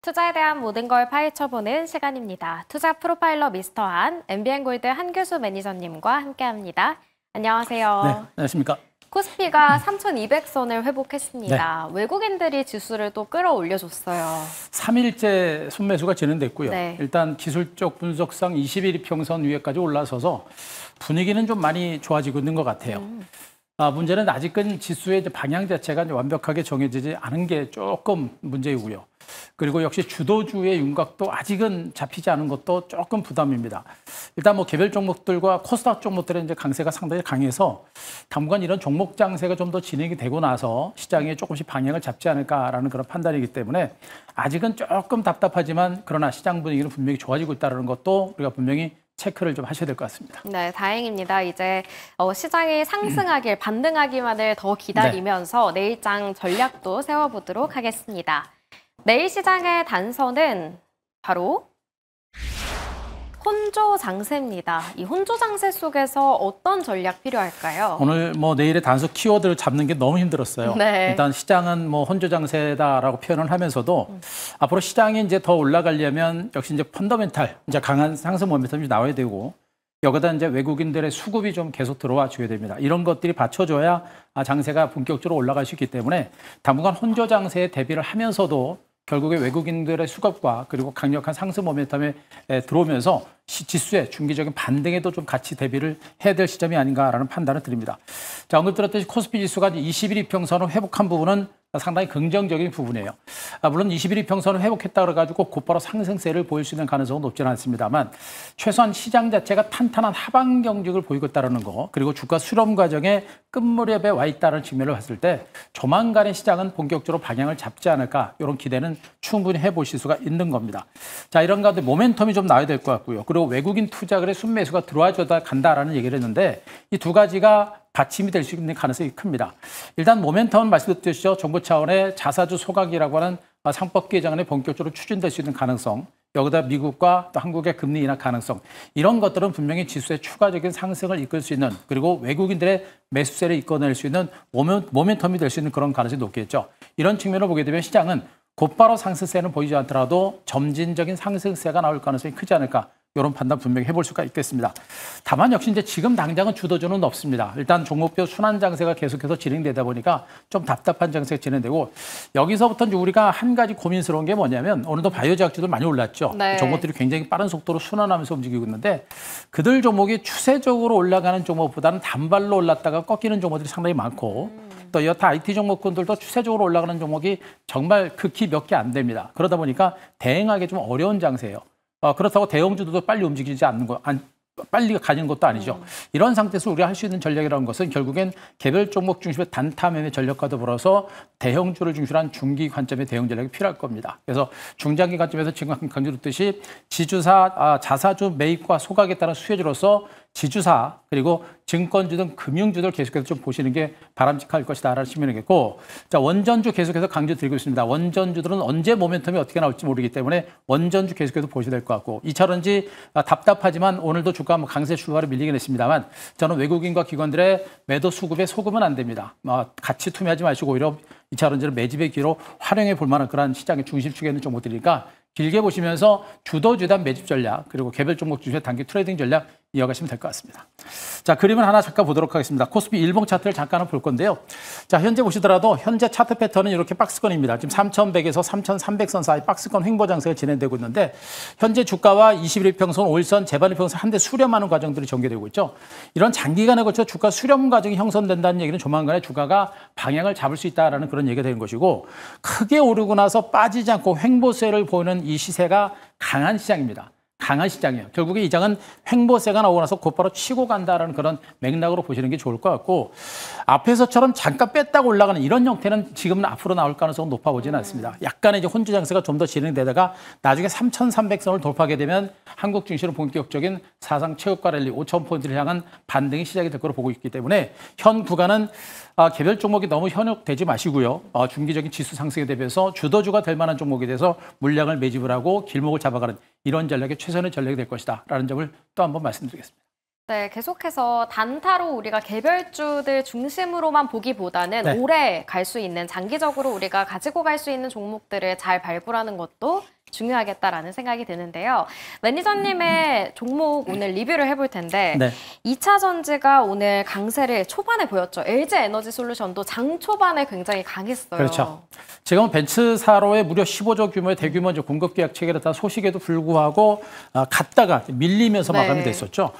투자에 대한 모든 걸 파헤쳐보는 시간입니다. 투자 프로파일러 미스터 한, MBN골드 한규수 매니저님과 함께합니다. 안녕하세요. 네, 안녕하십니까. 코스피가 3,200선을 회복했습니다. 네. 외국인들이 지수를 또 끌어올려줬어요. 3일째 순매수가 진행됐고요. 네. 일단 기술적 분석상 21 이평선 위에까지 올라서서 분위기는 좀 많이 좋아지고 있는 것 같아요. 문제는 아직은 지수의 방향 자체가 완벽하게 정해지지 않은 게 조금 문제이고요. 그리고 역시 주도주의 윤곽도 아직은 잡히지 않은 것도 조금 부담입니다. 일단 뭐 개별 종목들과 코스닥 종목들의 이제 강세가 상당히 강해서 당분간 이런 종목 장세가 좀 더 진행이 되고 나서 시장에 조금씩 방향을 잡지 않을까라는 그런 판단이기 때문에 아직은 조금 답답하지만 그러나 시장 분위기는 분명히 좋아지고 있다는 것도 우리가 분명히 체크를 좀 하셔야 될 것 같습니다. 네, 다행입니다. 이제 시장이 상승하길, 반등하기만을 더 기다리면서 네. 내일장 전략도 세워보도록 하겠습니다. 내일 시장의 단서는 바로 혼조 장세입니다. 이 혼조 장세 속에서 어떤 전략 필요할까요? 오늘 뭐 내일의 단서 키워드를 잡는 게 너무 힘들었어요. 네. 일단 시장은 뭐 혼조 장세다라고 표현을 하면서도 앞으로 시장이 이제 더 올라가려면 역시 이제 펀더멘탈, 이제 강한 상승 모멘텀이 나와야 되고 여기다 이제 외국인들의 수급이 좀 계속 들어와 줘야 됩니다. 이런 것들이 받쳐줘야 장세가 본격적으로 올라갈 수 있기 때문에 당분간 혼조 장세에 대비를 하면서도 결국에 외국인들의 수급과 그리고 강력한 상승 모멘텀에 들어오면서 지수의 중기적인 반등에도 좀 같이 대비를 해야 될 시점이 아닌가라는 판단을 드립니다. 자, 오늘 들었듯이 코스피 지수가 21 이평선을 회복한 부분은 상당히 긍정적인 부분이에요. 물론 21 이평선을 회복했다 그래가지고 곧바로 상승세를 보일 수 있는 가능성은 높지는 않습니다만 최소한 시장 자체가 탄탄한 하방 경직을 보이고 있다는 거 그리고 주가 수렴 과정에 끝무렵에 와 있다는 측면을 봤을 때 조만간의 시장은 본격적으로 방향을 잡지 않을까 이런 기대는 충분히 해보실 수가 있는 겁니다. 자, 이런 가운데 모멘텀이 좀 나와야 될 것 같고요. 그리고 외국인 투자글의 순매수가 들어와줘야 간다라는 얘기를 했는데 이 두 가지가 받침이 될 수 있는 가능성이 큽니다. 일단 모멘텀은 말씀드렸죠. 정부 차원의 자사주 소각이라고 하는 상법 개정안이 본격적으로 추진될 수 있는 가능성, 여기다 미국과 또 한국의 금리 인하 가능성, 이런 것들은 분명히 지수의 추가적인 상승을 이끌 수 있는 그리고 외국인들의 매수세를 이끌어낼 수 있는 모멘텀이 될 수 있는 그런 가능성이 높겠죠. 이런 측면을 보게 되면 시장은 곧바로 상승세는 보이지 않더라도 점진적인 상승세가 나올 가능성이 크지 않을까. 이런 판단 분명히 해볼 수가 있겠습니다. 다만 역시 이제 지금 당장은 주도주는 없습니다. 일단 종목별 순환 장세가 계속해서 진행되다 보니까 좀 답답한 장세가 진행되고 여기서부터 이제 우리가 한 가지 고민스러운 게 뭐냐면 오늘도 바이오 제약주들 많이 올랐죠. 네. 종목들이 굉장히 빠른 속도로 순환하면서 움직이고 있는데 그들 종목이 추세적으로 올라가는 종목보다는 단발로 올랐다가 꺾이는 종목들이 상당히 많고 또 여타 IT 종목군들도 추세적으로 올라가는 종목이 정말 극히 몇 개 안 됩니다. 그러다 보니까 대응하기 좀 어려운 장세예요. 그렇다고 대형주들도 빨리 움직이지 않는 거, 빨리 가지는 것도 아니죠. 이런 상태에서 우리가 할 수 있는 전략이라는 것은 결국엔 개별 종목 중심의 단타 매매 전략과 더불어서 대형주를 중심으로 한 중기 관점의 대응 전략이 필요할 겁니다. 그래서 중장기 관점에서 지금 강조했듯이 지주사, 자사주 매입과 소각에 따른 수혜주로서 지주사 그리고 증권주 등 금융주들 계속해서 좀 보시는 게 바람직할 것이다라는 측면이겠고, 자, 원전주 계속해서 강조드리고 있습니다. 원전주들은 언제 모멘텀이 어떻게 나올지 모르기 때문에 원전주 계속해서 보셔야 될 것 같고 2차전지 답답하지만 오늘도 주가 강세 출발을 밀리긴 했습니다만 저는 외국인과 기관들의 매도 수급에 속으면 안 됩니다. 같이 투매하지 마시고 오히려 2차전지를 매집의 기로 활용해 볼 만한 그런 시장의 중심축에 있는 종목들이니까 길게 보시면서 주도주단 매집 전략 그리고 개별 종목 중심의 단기 트레이딩 전략 이어가시면 될 것 같습니다. 자, 그림을 하나 잠깐 보도록 하겠습니다. 코스피 일봉 차트를 잠깐 볼 건데요. 자, 현재 보시더라도 현재 차트 패턴은 이렇게 박스권입니다. 지금 3,100에서 3,300선 사이 박스권 횡보 장세가 진행되고 있는데 현재 주가와 21평선, 5일선, 재반일평선 한 대 수렴하는 과정들이 전개되고 있죠. 이런 장기간에 걸쳐 주가 수렴 과정이 형성된다는 얘기는 조만간에 주가가 방향을 잡을 수 있다는 그런 얘기가 되는 것이고 크게 오르고 나서 빠지지 않고 횡보세를 보이는 이 시세가 강한 시장입니다. 강한 시장이에요. 결국에 이 장은 횡보세가 나오고 나서 곧바로 치고 간다라는 그런 맥락으로 보시는 게 좋을 것 같고 앞에서처럼 잠깐 뺐다가 올라가는 이런 형태는 지금은 앞으로 나올 가능성은 높아 보지는 않습니다. 약간의 이제 혼주 장세가 좀 더 진행되다가 나중에 3,300선을 돌파하게 되면 한국 증시는 본격적인 사상 최고가 랠리 5,000포인트를 향한 반등이 시작이 될 거로 보고 있기 때문에 현 구간은 개별 종목이 너무 현혹되지 마시고요. 중기적인 지수 상승에 대비해서 주도주가 될 만한 종목에 대해서 물량을 매집을 하고 길목을 잡아가는 이런 전략이 최선의 전략이 될 것이다 라는 점을 또 한 번 말씀드리겠습니다. 네, 계속해서 단타로 우리가 개별주들 중심으로만 보기보다는 네. 오래 갈 수 있는, 장기적으로 우리가 가지고 갈 수 있는 종목들을 잘 발굴하는 것도 중요하겠다라는 생각이 드는데요. 매니저님의 종목 오늘 리뷰를 해볼 텐데 네. 2차 전지가 오늘 강세를 초반에 보였죠. LG 에너지 솔루션도 장 초반에 굉장히 강했어요. 그렇죠. 지금 벤츠사로의 무려 15조 규모의 대규모 이제 공급 계약 체결에 따른 소식에도 불구하고 갔다가 밀리면서 네. 마감이 됐었죠.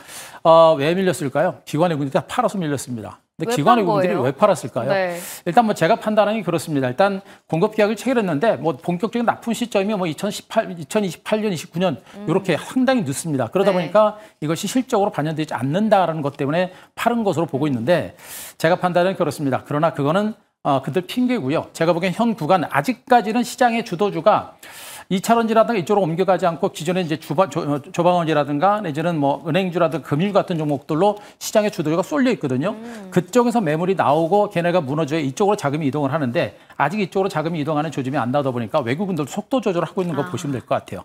왜 밀렸을까요? 기관 외국인들이 다 팔아서 밀렸습니다. 근데 왜 기관 판 외국인들이 거예요? 왜 팔았을까요? 네. 일단 뭐 제가 판단하는 게 그렇습니다. 일단 공급 계약을 체결했는데 뭐 본격적인 납품 시점이 뭐 2028년, 29년 이렇게 상당히 늦습니다. 그러다 네. 보니까 이것이 실적으로 반영되지 않는다라는 것 때문에 파는 것으로 보고 있는데 제가 판단은 그렇습니다. 그러나 그거는 그들 핑계고요. 제가 보기엔 현 구간 아직까지는 시장의 주도주가 2차전지라든가 이쪽으로 옮겨가지 않고 기존의 이제 조방원이라든가 내지는 뭐 은행주라든가 금융 같은 종목들로 시장의 주도주가 쏠려 있거든요. 그쪽에서 매물이 나오고 걔네가 무너져야 이쪽으로 자금이 이동을 하는데 아직 이쪽으로 자금이 이동하는 조짐이 안 나다 보니까 외국인들도 속도 조절을 하고 있는 거 보시면 될 것 같아요.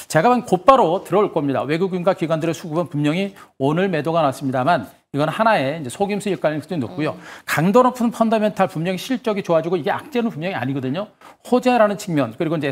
제가 보면 곧바로 들어올 겁니다. 외국인과 기관들의 수급은 분명히 오늘 매도가 났습니다만 이건 하나의 이제 속임수일 가능성이 높고요. 강도 높은 펀더멘탈 분명히 실적이 좋아지고 이게 악재는 분명히 아니거든요. 호재라는 측면 그리고 이제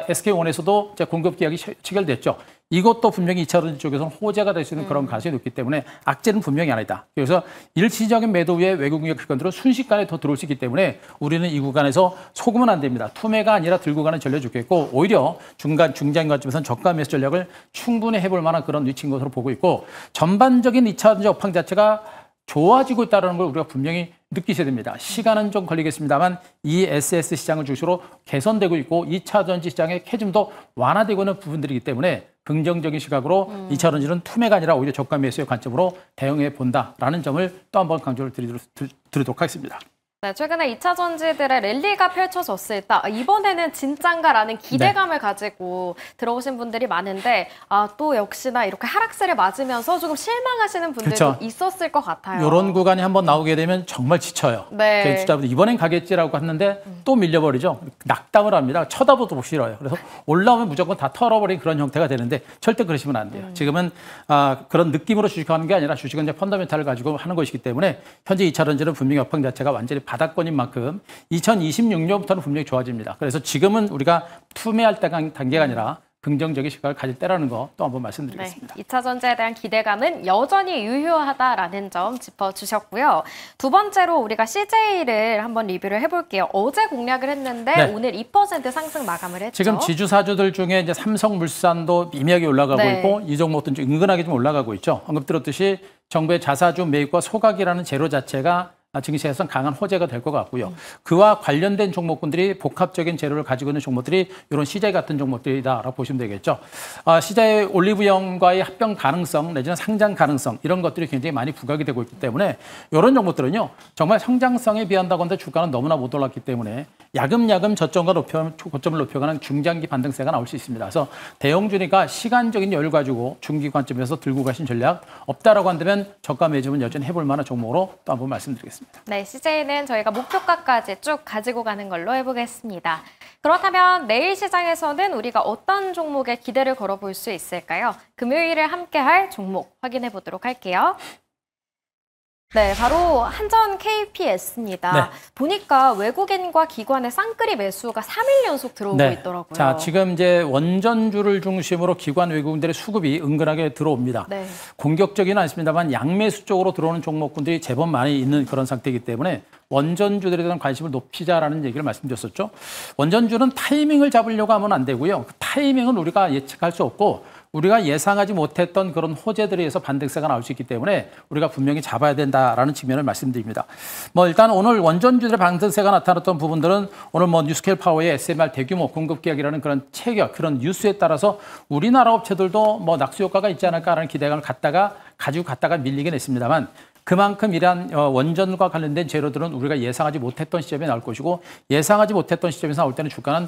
SK원에서도 이제 공급 계약이 체결됐죠. 이것도 분명히 2차전지 쪽에서는 호재가 될 수 있는 그런 가능성이 높기 때문에 악재는 분명히 아니다. 그래서 일시적인 매도 후에 외국인 기관들은 순식간에 더 들어올 수 있기 때문에 우리는 이 구간에서 속으면 안 됩니다. 투매가 아니라 들고 가는 전략이 좋겠고 오히려 중장 관점에서는 저가 매수 전략을 충분히 해볼 만한 그런 위치인 것으로 보고 있고 전반적인 2차전지 업황 자체가 좋아지고 있다는 걸 우리가 분명히 느끼셔야 됩니다. 시간은 좀 걸리겠습니다만 이 SS 시장을 중심으로 개선되고 있고 2차 전지 시장의 캐즘도 완화되고 있는 부분들이기 때문에 긍정적인 시각으로 2차 전지는 투매가 아니라 오히려 저가 매수의 관점으로 대응해 본다라는 점을 또 한번 강조를 드리도록 하겠습니다. 네, 최근에 2차 전지들의 랠리가 펼쳐졌을 때 이번에는 진짠가라는 기대감을 가지고 들어오신 분들이 많은데 또 역시나 이렇게 하락세를 맞으면서 조금 실망하시는 분들도 그렇죠. 있었을 것 같아요. 이런 구간이 한번 나오게 되면 정말 지쳐요. 네. 저희 투자분들 이번엔 가겠지라고 했는데 또 밀려버리죠. 낙담을 합니다. 쳐다보도 못 싫어요. 그래서 올라오면 무조건 다 털어버린 그런 형태가 되는데 절대 그러시면 안 돼요. 지금은 그런 느낌으로 주식하는 게 아니라 주식은 이제 펀더멘탈을 가지고 하는 것이기 때문에 현재 2차 전지는 분명히 업황 자체가 완전히 바닥권인 만큼 2026년부터는 분명히 좋아집니다. 그래서 지금은 우리가 투매할 단계가 아니라 긍정적인 시각을 가질 때라는 거 또 한번 말씀드리겠습니다. 네, 2차 전지에 대한 기대감은 여전히 유효하다라는 점 짚어주셨고요. 두 번째로 우리가 CJ를 한번 리뷰를 해볼게요. 어제 공략을 했는데 네. 오늘 2% 상승 마감을 했죠. 지금 지주사주들 중에 이제 삼성물산도 미미하게 올라가고 네. 있고 이 종목도 좀 은근하게 좀 올라가고 있죠. 언급 들었듯이 정부의 자사주 매입과 소각이라는 재료 자체가 증시에서는 강한 호재가 될 것 같고요. 그와 관련된 종목군들이 복합적인 재료를 가지고 있는 종목들이 이런 CJ 같은 종목들이다라고 보시면 되겠죠. CJ 올리브영과의 합병 가능성 내지는 상장 가능성 이런 것들이 굉장히 많이 부각이 되고 있기 때문에 이런 종목들은요. 정말 성장성에 비한다고 하는데 주가는 너무나 못 올랐기 때문에 야금야금 고점을 높여가는 중장기 반등세가 나올 수 있습니다. 그래서 대형주니까 시간적인 여유를 가지고 중기 관점에서 들고 가신 전략 없다라고 한다면 저가 매집은 여전히 해볼 만한 종목으로 또 한번 말씀드리겠습니다. 네, CJ는 저희가 목표가까지 쭉 가지고 가는 걸로 해보겠습니다. 그렇다면 내일 시장에서는 우리가 어떤 종목에 기대를 걸어볼 수 있을까요? 금요일에 함께할 종목 확인해 보도록 할게요. 네, 바로 한전 KPS입니다. 네. 보니까 외국인과 기관의 쌍끌이 매수가 3일 연속 들어오고 있더라고요. 자, 지금 이제 원전주를 중심으로 기관 외국인들의 수급이 은근하게 들어옵니다. 네. 공격적이는 않습니다만 양매수 쪽으로 들어오는 종목군들이 제법 많이 있는 그런 상태이기 때문에 원전주들에 대한 관심을 높이자라는 얘기를 말씀드렸었죠. 원전주는 타이밍을 잡으려고 하면 안 되고요. 그 타이밍은 우리가 예측할 수 없고 우리가 예상하지 못했던 그런 호재들에 의해서 반등세가 나올 수 있기 때문에 우리가 분명히 잡아야 된다라는 측면을 말씀드립니다. 뭐 일단 오늘 원전주들의 반등세가 나타났던 부분들은 오늘 뭐 뉴스케일 파워의 SMR 대규모 공급 계약이라는 그런 체결, 그런 뉴스에 따라서 우리나라 업체들도 뭐 낙수 효과가 있지 않을까라는 기대감을 가지고 갔다가 밀리긴 했습니다만 그만큼 이러한 원전과 관련된 재료들은 우리가 예상하지 못했던 시점에 나올 것이고 예상하지 못했던 시점에서 나올 때는 주가는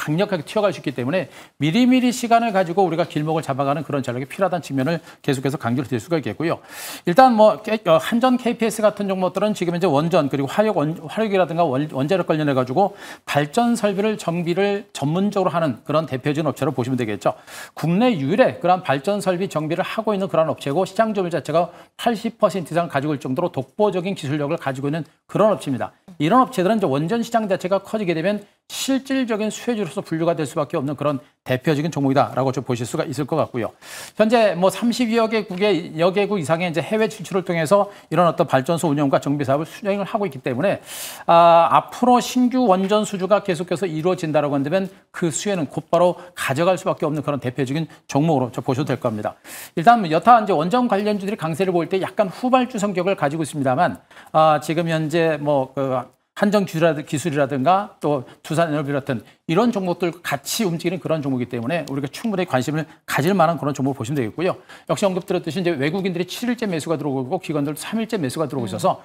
강력하게 튀어갈 수 있기 때문에 미리미리 시간을 가지고 우리가 길목을 잡아가는 그런 전략이 필요하다는 측면을 계속해서 강조를 드릴 수가 있겠고요. 일단 뭐 한전 KPS 같은 종목들은 지금 이제 원전 그리고 화력이라든가 원자력 관련해 가지고 발전 설비를 정비를 전문적으로 하는 그런 대표적인 업체로 보시면 되겠죠. 국내 유일의 그런 발전 설비 정비를 하고 있는 그런 업체고 시장 점유율 자체가 80% 이상 가지고 있을 정도로 독보적인 기술력을 가지고 있는 그런 업체입니다. 이런 업체들은 이제 원전 시장 자체가 커지게 되면 실질적인 수혜주로서 분류가 될 수밖에 없는 그런 대표적인 종목이다라고 좀 보실 수가 있을 것 같고요. 현재 뭐 32여 개국의 여개국 이상의 이제 해외 진출을 통해서 이런 어떤 발전소 운영과 정비 사업을 수행을 하고 있기 때문에 앞으로 신규 원전 수주가 계속해서 이루어진다라고 한다면 그 수혜는 곧바로 가져갈 수밖에 없는 그런 대표적인 종목으로 좀 보셔도 될 겁니다. 일단 여타 이제 원전 관련주들이 강세를 보일 때 약간 후발주 성격을 가지고 있습니다만 지금 현재 한정 기술이라든가 또 두산에너비 같은 이런 종목들 같이 움직이는 그런 종목이기 때문에 우리가 충분히 관심을 가질 만한 그런 종목을 보시면 되겠고요. 역시 언급드렸듯이 이제 외국인들이 7일째 매수가 들어오고 있고 기관들도 3일째 매수가 들어오고 있어서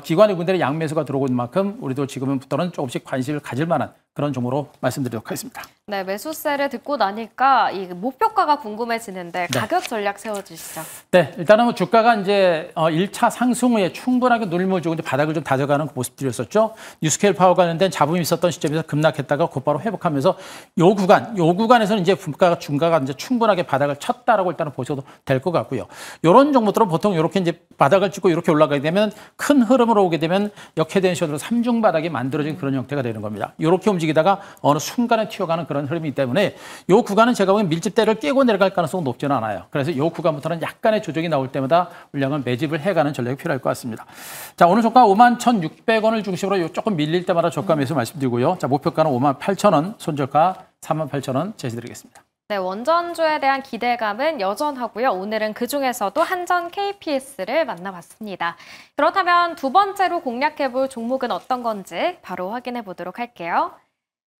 기관 외국인들의 양매수가 들어오고 있는 만큼 우리도 지금부터는 조금씩 관심을 가질 만한 그런 종목으로 말씀드리도록 하겠습니다. 네, 매수세를 듣고 나니까 이 목표가가 궁금해지는데 가격 전략 세워주시죠. 네, 일단은 뭐 주가가 이제 1차 상승 후에 충분하게 눌림을 주고 이제 바닥을 좀 다져가는 모습들이었었죠. 뉴스케일 파워 관련된 잡음이 있었던 시점에서 급락했다가 곧바로 회복하면서 요 구간에서는 이제 중가가 이제 충분하게 바닥을 쳤다라고 일단은 보셔도 될 것 같고요. 이런 종목들은 보통 이렇게 이제 바닥을 찍고 이렇게 올라가게 되면 큰 흐름으로 오게 되면 역헤드앤숄더로 3중 바닥이 만들어진 그런 형태가 되는 겁니다. 이렇게 움직이다가 어느 순간에 튀어가는 그런 흐름이기 때문에 이 구간은 제가 보기엔 밀집대를 깨고 내려갈 가능성은 높지는 않아요. 그래서 이 구간부터는 약간의 조정이 나올 때마다 물량을 매집을 해가는 전략이 필요할 것 같습니다. 자, 오늘 저가 51,600원을 중심으로 조금 밀릴 때마다 저가 매수 말씀드리고요. 자, 목표가는 58,000원, 손절가 38,000원 제시드리겠습니다. 네, 원전주에 대한 기대감은 여전하고요. 오늘은 그중에서도 한전 KPS를 만나봤습니다. 그렇다면 두 번째로 공략해볼 종목은 어떤 건지 바로 확인해 보도록 할게요.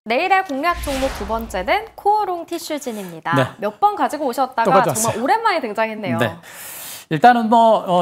내일의 공략 종목 두 번째는 코오롱 티슈진입니다. 네. 몇 번 가지고 오셨다가 정말 오랜만에 등장했네요. 네. 일단은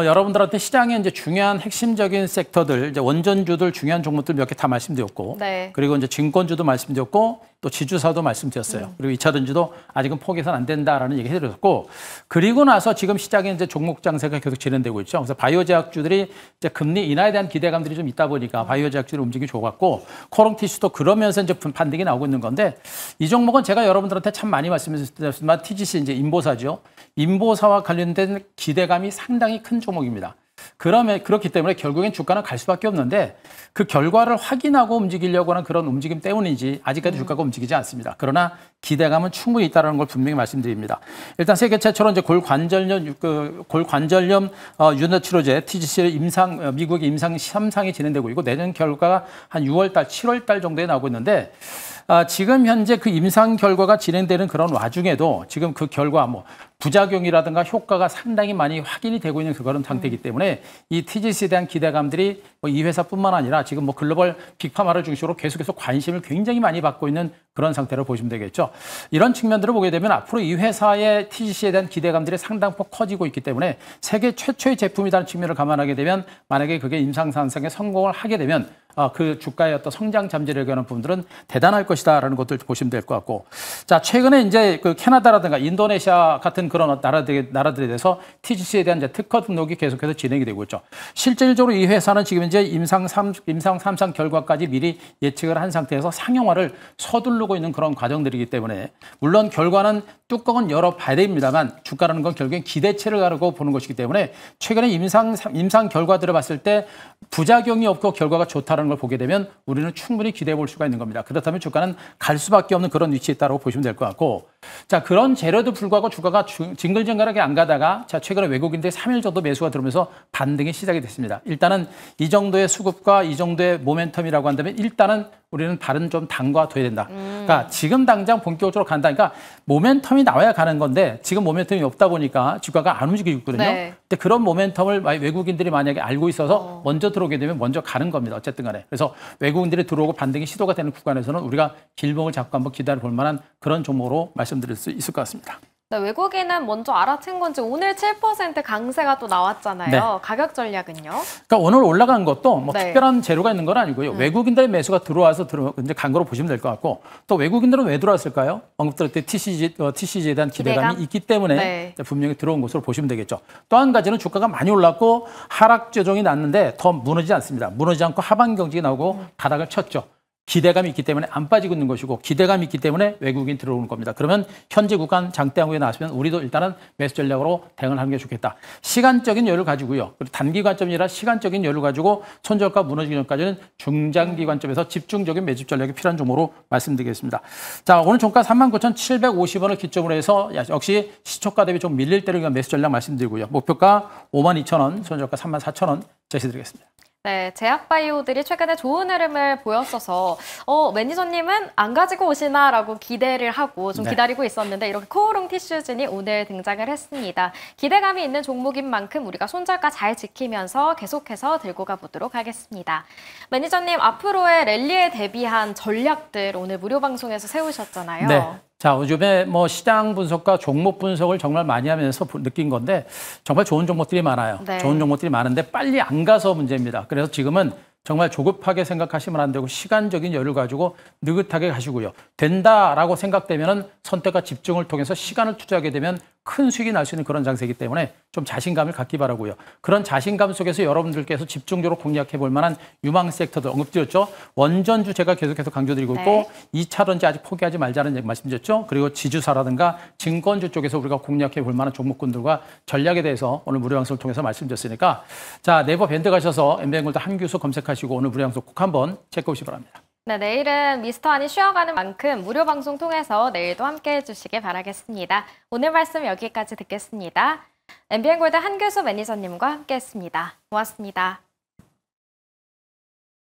여러분들한테 시장에 이제 중요한 핵심적인 섹터들, 이제 원전주들 중요한 종목들 몇 개 다 말씀드렸고, 네. 그리고 이제 증권주도 말씀드렸고, 또 지주사도 말씀드렸어요. 그리고 2차전지도 아직은 포기해서는 안 된다라는 얘기 해드렸고, 그리고 나서 지금 시장에 이제 종목 장세가 계속 진행되고 있죠. 그래서 바이오 제약주들이 이제 금리 인하에 대한 기대감들이 좀 있다 보니까 바이오 제약주들이 움직임이 좋았고, 코오롱 티슈도 그러면서 이제 반등이 나오고 있는 건데, 이 종목은 제가 여러분들한테 참 많이 말씀드렸지만 TGC 이제 인보사죠. 인보사와 관련된 기대감이 상당히 큰 종목입니다. 그렇기 때문에 결국엔 주가는 갈 수밖에 없는데 그 결과를 확인하고 움직이려고 하는 그런 움직임 때문인지 아직까지 주가가 움직이지 않습니다. 그러나 기대감은 충분히 있다는 걸 분명히 말씀드립니다. 일단 세계 최초로 이제 골관절염 유너 치료제 TGC 미국의 임상 3상이 진행되고 있고 내년 결과가 한 6월달, 7월달 정도에 나오고 있는데 지금 현재 그 임상 결과가 진행되는 그런 와중에도 지금 그 결과 부작용이라든가 효과가 상당히 많이 확인이 되고 있는 그런 상태이기 때문에 이 TGC에 대한 기대감들이 이 회사뿐만 아니라 지금 글로벌 빅파마를 중심으로 계속해서 관심을 굉장히 많이 받고 있는 그런 상태로 보시면 되겠죠. 이런 측면들을 보게 되면 앞으로 이 회사의 TGC에 대한 기대감들이 상당폭 커지고 있기 때문에 세계 최초의 제품이라는 측면을 감안하게 되면 만약에 그게 임상상승에 성공을 하게 되면 그 주가의 어떤 성장 잠재력에 관한 부분들은 대단할 것이다라는 것들 보시면 될 것 같고, 자 최근에 이제 그 캐나다라든가 인도네시아 같은 그런 나라들에 대해서 TGC에 대한 이제 특허 등록이 계속해서 진행이 되고 있죠. 실질적으로 이 회사는 지금 이제 임상 3상 결과까지 미리 예측을 한 상태에서 상용화를 서두르고 있는 그런 과정들이기 때문에 물론 결과는 뚜껑은 열어봐야 됩니다만 주가라는 건 결국엔 기대치를 가지고 보는 것이기 때문에 최근에 임상 결과들을 봤을 때 부작용이 없고 결과가 좋다는 걸 보게 되면 우리는 충분히 기대해 볼 수가 있는 겁니다. 그렇다면 주가는 갈 수밖에 없는 그런 위치에 있다고 보시면 될 것 같고, 자 그런 재료도 불구하고 주가가 징글징글하게 안 가다가 자 최근에 외국인들이 3일 정도 매수가 들어오면서 반등이 시작이 됐습니다. 일단은 이 정도의 수급과 이 정도의 모멘텀이라고 한다면 일단은 우리는 발은 좀 담가둬야 된다. 그러니까 지금 당장 본격적으로 간다. 그러니까 모멘텀이 나와야 가는 건데 지금 모멘텀이 없다 보니까 주가가 안 움직이고 있거든요. 네. 근데 그런 모멘텀을 외국인들이 만약에 알고 있어서 먼저 들어오게 되면 먼저 가는 겁니다. 어쨌든 간에. 그래서 외국인들이 들어오고 반등이 시도가 되는 구간에서는 우리가 길목을 잡고 한번 기다려 볼 만한 그런 종목으로 말씀드릴 수 있을 것 같습니다. 네, 외국인은 먼저 알아챈 건지 오늘 7% 강세가 또 나왔잖아요. 네. 가격 전략은요? 그러니까 오늘 올라간 것도 뭐 네. 특별한 재료가 있는 건 아니고요. 외국인들의 매수가 들어와서 이제 간 거로 보시면 될 것 같고, 또 외국인들은 왜 들어왔을까요? 언급드렸듯이 TCG에 대한 기대감이 있기 때문에 네. 분명히 들어온 것으로 보시면 되겠죠. 또 한 가지는 주가가 많이 올랐고 하락 조정이 났는데 더 무너지지 않습니다. 무너지지 않고 하반 경직이 나오고 바닥을 쳤죠. 기대감이 있기 때문에 안 빠지고 있는 것이고, 기대감이 있기 때문에 외국인 들어오는 겁니다. 그러면 현재 구간 장대항구에 나왔으면 우리도 일단은 매수 전략으로 대응을 하는 게 좋겠다. 시간적인 여유를 가지고요. 그리고 단기 관점이 아니라 시간적인 여유를 가지고 손절가 무너지기 전까지는 중장기 관점에서 집중적인 매집 전략이 필요한 종목으로 말씀드리겠습니다. 자, 오늘 종가 39,750원을 기점으로 해서 역시 시초가 대비 좀 밀릴 때를 위한 매수 전략 말씀드리고요. 목표가 52,000원, 손절가 34,000원 제시드리겠습니다. 네, 제약바이오들이 최근에 좋은 흐름을 보였어서 매니저님은 안 가지고 오시나라고 기대를 하고 좀 기다리고 있었는데 이렇게 코오롱 티슈즌이 오늘 등장을 했습니다. 기대감이 있는 종목인 만큼 우리가 손절가 잘 지키면서 계속해서 들고 가보도록 하겠습니다. 매니저님, 앞으로의 랠리에 대비한 전략들 오늘 무료 방송에서 세우셨잖아요. 네. 자, 요즘에 뭐 시장 분석과 종목 분석을 정말 많이 하면서 느낀 건데 정말 좋은 종목들이 많아요. 네. 좋은 종목들이 많은데 빨리 안 가서 문제입니다. 그래서 지금은 정말 조급하게 생각하시면 안 되고 시간적인 여유를 가지고 느긋하게 가시고요. 된다라고 생각되면은 선택과 집중을 통해서 시간을 투자하게 되면 큰 수익이 날 수 있는 그런 장세이기 때문에 좀 자신감을 갖기 바라고요. 그런 자신감 속에서 여러분들께서 집중적으로 공략해 볼 만한 유망 섹터들 언급드렸죠. 원전주 제가 계속해서 강조드리고 있고 2차전지 아직 포기하지 말자는 얘기 말씀드렸죠. 그리고 지주사라든가 증권주 쪽에서 우리가 공략해 볼 만한 종목군들과 전략에 대해서 오늘 무료 방송을 통해서 말씀드렸으니까 자, 네이버 밴드 가셔서 엠비엔골드 한규수 검색하시고 오늘 무료 방송 꼭 한번 체크해 보시기 바랍니다. 네, 내일은 미스터 한이 쉬어가는 만큼 무료 방송 통해서 내일도 함께 해주시길 바라겠습니다. 오늘 말씀 여기까지 듣겠습니다. 엠비엔골드 한규수 매니저님과 함께했습니다. 고맙습니다.